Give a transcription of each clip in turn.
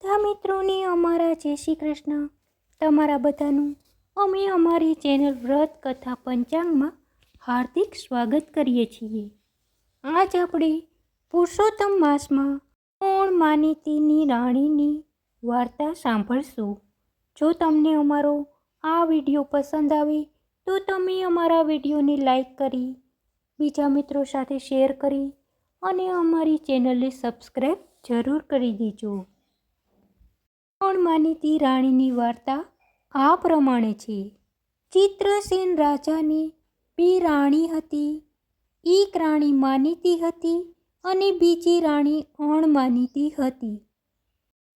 બધા મિત્રોને અમારા જય શ્રી કૃષ્ણ. તમારા બધાનું અમે અમારી ચેનલ વ્રત કથા પંચાંગમાં હાર્દિક સ્વાગત કરીએ છીએ. આજ આપણે પુરુષોત્તમ માસમાં કોણ માનીતીની રાણીની વાર્તા સાંભળશું. જો તમને અમારો આ વિડીયો પસંદ આવે તો તમે અમારા વિડીયોને લાઈક કરી, બીજા મિત્રો સાથે શેર કરી અને અમારી ચેનલને સબસ્ક્રાઈબ જરૂર કરી દેજો. કોણ માનીતી રાણીની વાર્તા આ પ્રમાણે છે. ચિત્રસેન રાજાની બે રાણી હતી. એક રાણી માનીતી હતી અને બીજી રાણી અણમાનીતી હતી.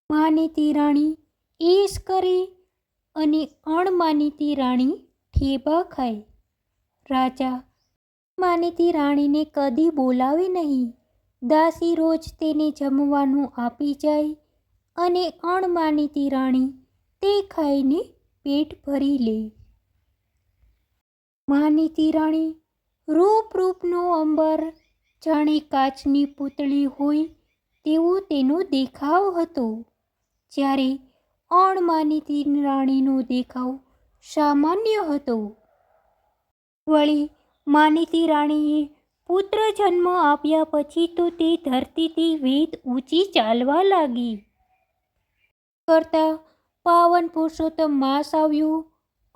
માનીતી રાણી એશ કરે અને અણમાનીતી રાણી ઠેબા ખાય. રાજા માનીતી રાણીને કદી બોલાવે નહીં. દાસી રોજ તેને જમવાનું આપી જાય અને અણમાનીતી રાણી તે ખાઈને પેટ ભરી લે. માનીતી રાણી રૂપનો અંબર, જાણે કાચની પૂતળી હોય તેવો તેનો દેખાવ હતો, જ્યારે અણમાનીતી રાણીનો દેખાવ સામાન્ય હતો. વળી માનીતી રાણીએ પુત્ર જન્મ આપ્યા પછી તો તે ધરતીથી વેદ ઊંચી ચાલવા લાગી. કરતા પાવન પુરુષોત્તમ માસ આવ્યો.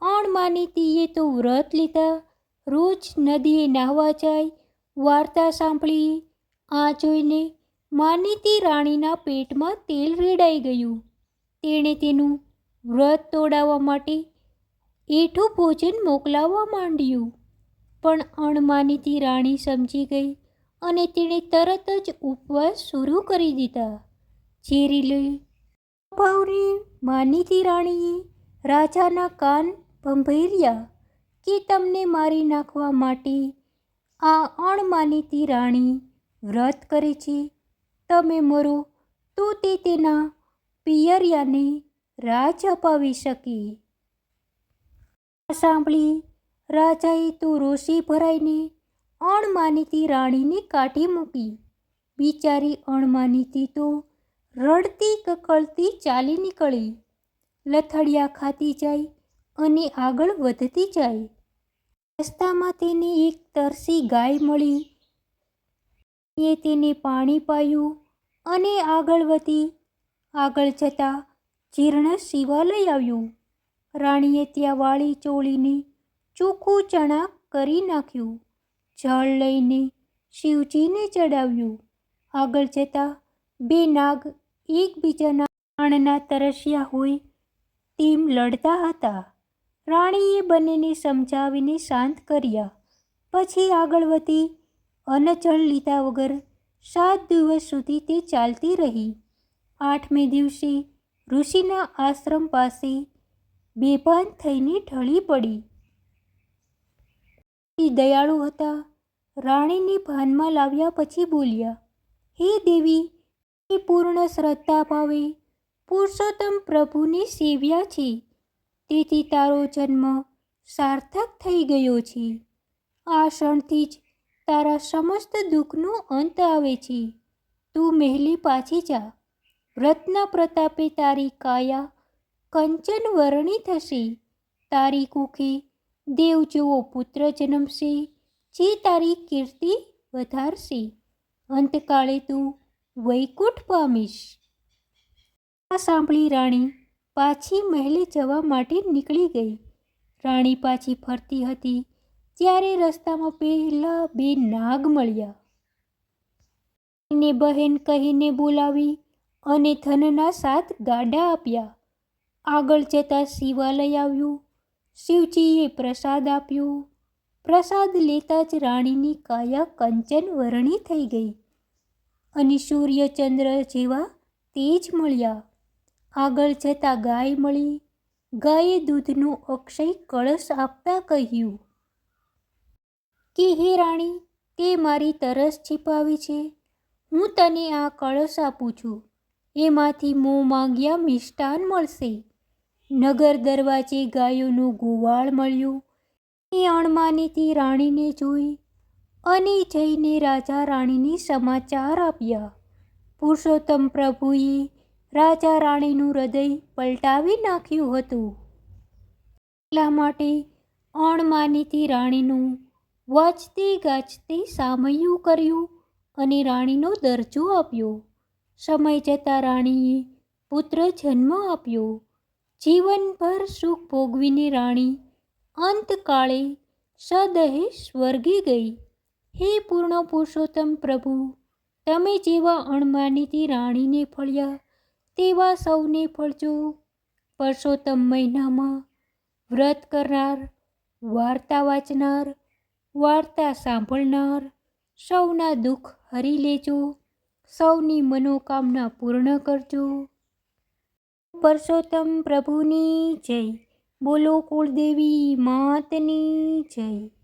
અણમાનીતીએ તો વ્રત લીધા, રોજ નદીએ નાહવા જાય. વાર્તા સાંભળી આ જોઈને માનીતી રાણીના પેટમાં તેલ રેડાઈ ગયું. તેણે તેનું વ્રત તોડાવવા માટે એઠું ભોજન મોકલાવવા માંડ્યું. પણ અણમાનીતી રાણી સમજી ગઈ અને તેણે તરત જ ઉપવાસ શરૂ કરી દીધા. ઝેરીલી ભાવની માનીતી રાણીએ રાજાના કાન ભંભેર્યા કે તમને મારી નાખવા માટે આ અણમાનીતી રાણી વ્રત કરે છે. તમે મરો તો તે તેના પિયરિયાને રાજ અપાવી શકે. આ સાંભળી રાજાએ તો રોષે ભરાઈને અણમાનીતી રાણીને કાઢી મૂકી. બિચારી અણમાનીતી તો રડતી કકળતી ચાલી નીકળી. લથડિયા ખાતી જાય અને આગળ વધતી જાય. રસ્તામાં તેને એક તરસી ગાય મળી. એ તેને પાણી પાયું અને આગળ વધી. આગળ જતાં જીર્ણ શિવાલય આવ્યું. રાણીએ ત્યાં વાળી ચોળીને ચોખ્ખું ચણા કરી નાખ્યું. જળ લઈને શિવજીને ચડાવ્યું. આગળ જતાં બે નાગ એકબીજાના પ્રાણના તરસ્યા હોય તેમ લડતા હતા. રાણીએ બંનેને સમજાવીને શાંત કર્યા. પછી આગળ વધી અન્નજળ લીધા વગર 7 દિવસ સુધી તે ચાલતી રહી. 8મે દિવસે ઋષિના આશ્રમ પાસે બેભાન થઈને ઢળી પડી. દયાળુ હતા. રાણીને ભાનમાં લાવ્યા પછી બોલ્યા, હે દેવી, એ પૂર્ણ શ્રદ્ધા ભાવે પુરુષોત્તમ પ્રભુની સેવ્યા છે, તેથી તારો જન્મ સાર્થક થઈ ગયો છે. આ ક્ષણથી જ તારા સમસ્ત દુઃખનો અંત આવે છે. તું મહેલે પાછી જા. વ્રતના પ્રતાપે તારી કાયા કંચન વર્ણી થશે. તારી કુખે દેવ જેવો પુત્ર જન્મશે, જે તારી કીર્તિ વધારશે. અંતકાળે તું વૈકુંઠ પામીશ. આ સાંભળી રાણી પાછી મહેલે જવા માટે નીકળી ગઈ. રાણી પાછી ફરતી હતી ત્યારે રસ્તામાં પહેલા બે નાગ મળ્યા. એને બહેન કહીને બોલાવી અને ધનના 7 ગાડા આપ્યા. આગળ જતાં શિવાલય આવ્યું. શિવજીએ પ્રસાદ આપ્યો. પ્રસાદ લેતા જ રાણીની કાયા કંચન વર્ણી થઈ ગઈ અને સૂર્યચંદ્ર જેવા તેજ મળ્યા. આગળ જતાં ગાય મળી. ગાયે દૂધનો અક્ષય કળશ આપતા કહ્યું કે હે રાણી, તે મારી તરસ છીપાવી છે. હું તને આ કળશ આપું છું. એમાંથી મોં માંગ્યા મિષ્ટાન મળશે. નગર દરવાજે ગાયોનું ગોવાળ મળ્યું. એ અણમાનીતી રાણીને જોઈ અને જઈને રાજા રાણીને સમાચાર આપ્યા. પુરુષોત્તમ પ્રભુએ રાજા રાણીનું હૃદય પલટાવી નાખ્યું હતું. એટલા માટે અણમાનીતી રાણીનું વાંચતે ગાજતે સામૈયું કર્યું અને રાણીનો દરજ્જો આપ્યો. સમય જતાં રાણીએ પુત્ર જન્મ આપ્યો. જીવનભર સુખ ભોગવીને રાણી અંતકાળે સદહે સ્વર્ગે ગઈ. હે પૂર્ણ પુરુષોત્તમ પ્રભુ, તમે જેવા અણમાનીતી રાણીને ફળ્યા તેવા સૌને ફળજો. પુરુષોત્તમ મહિનામાં વ્રત કરનાર, વાર્તા વાંચનાર, વાર્તા સાંભળનાર સૌના દુઃખ હરી લેજો. સૌની મનોકામના પૂર્ણ કરજો. પુરુષોત્તમ પ્રભુની જય. બોલો કુળદેવી માતની જય.